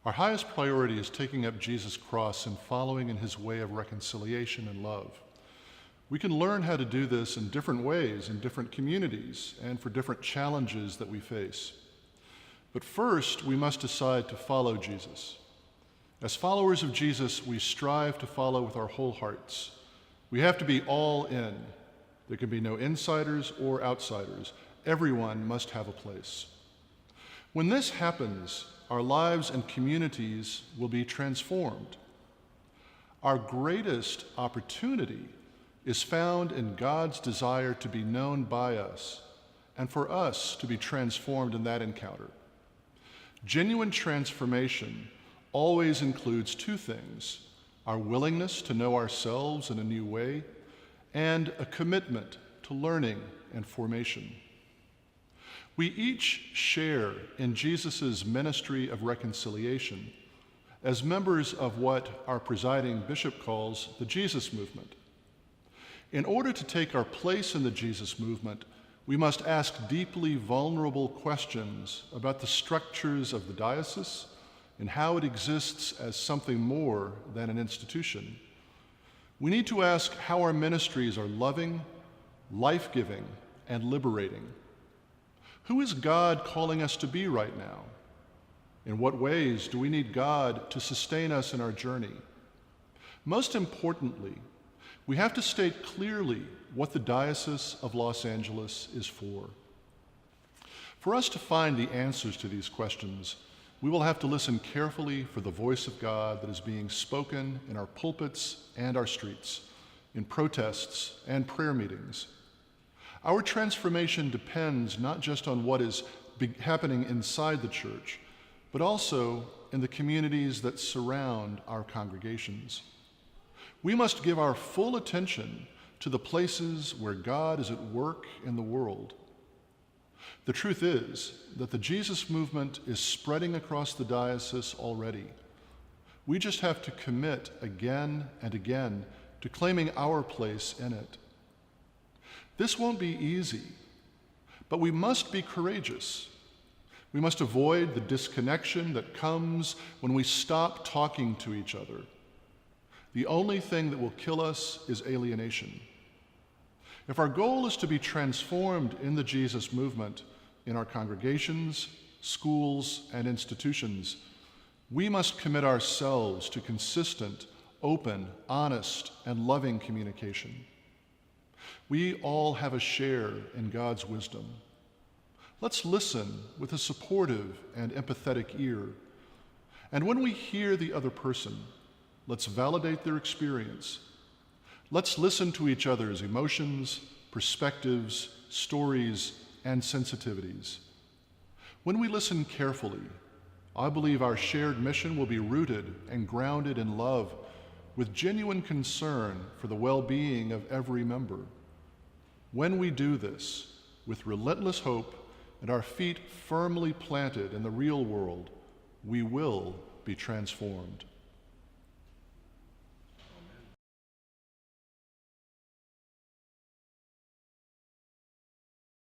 Our highest priority is taking up Jesus' cross and following in his way of reconciliation and love. We can learn how to do this in different ways, in different communities, and for different challenges that we face. But first, we must decide to follow Jesus. As followers of Jesus, we strive to follow with our whole hearts. We have to be all in. There can be no insiders or outsiders. Everyone must have a place. When this happens, our lives and communities will be transformed. Our greatest opportunity is found in God's desire to be known by us and for us to be transformed in that encounter. Genuine transformation always includes two things: our willingness to know ourselves in a new way and a commitment to learning and formation. We each share in Jesus' ministry of reconciliation as members of what our presiding bishop calls the Jesus movement. In order to take our place in the Jesus movement, we must ask deeply vulnerable questions about the structures of the diocese and how it exists as something more than an institution. We need to ask how our ministries are loving, life-giving, and liberating. Who is God calling us to be right now? In what ways do we need God to sustain us in our journey? Most importantly, we have to state clearly what the Diocese of Los Angeles is for. For us to find the answers to these questions, we will have to listen carefully for the voice of God that is being spoken in our pulpits and our streets, in protests and prayer meetings. Our transformation depends not just on what is happening inside the church, but also in the communities that surround our congregations. We must give our full attention to the places where God is at work in the world. The truth is that the Jesus movement is spreading across the diocese already. We just have to commit again and again to claiming our place in it. This won't be easy, but we must be courageous. We must avoid the disconnection that comes when we stop talking to each other. The only thing that will kill us is alienation. If our goal is to be transformed in the Jesus movement, in our congregations, schools, and institutions, we must commit ourselves to consistent, open, honest, and loving communication. We all have a share in God's wisdom. Let's listen with a supportive and empathetic ear. And when we hear the other person, let's validate their experience. Let's listen to each other's emotions, perspectives, stories, and sensitivities. When we listen carefully, I believe our shared mission will be rooted and grounded in love, with genuine concern for the well-being of every member. When we do this, with relentless hope and our feet firmly planted in the real world, we will be transformed.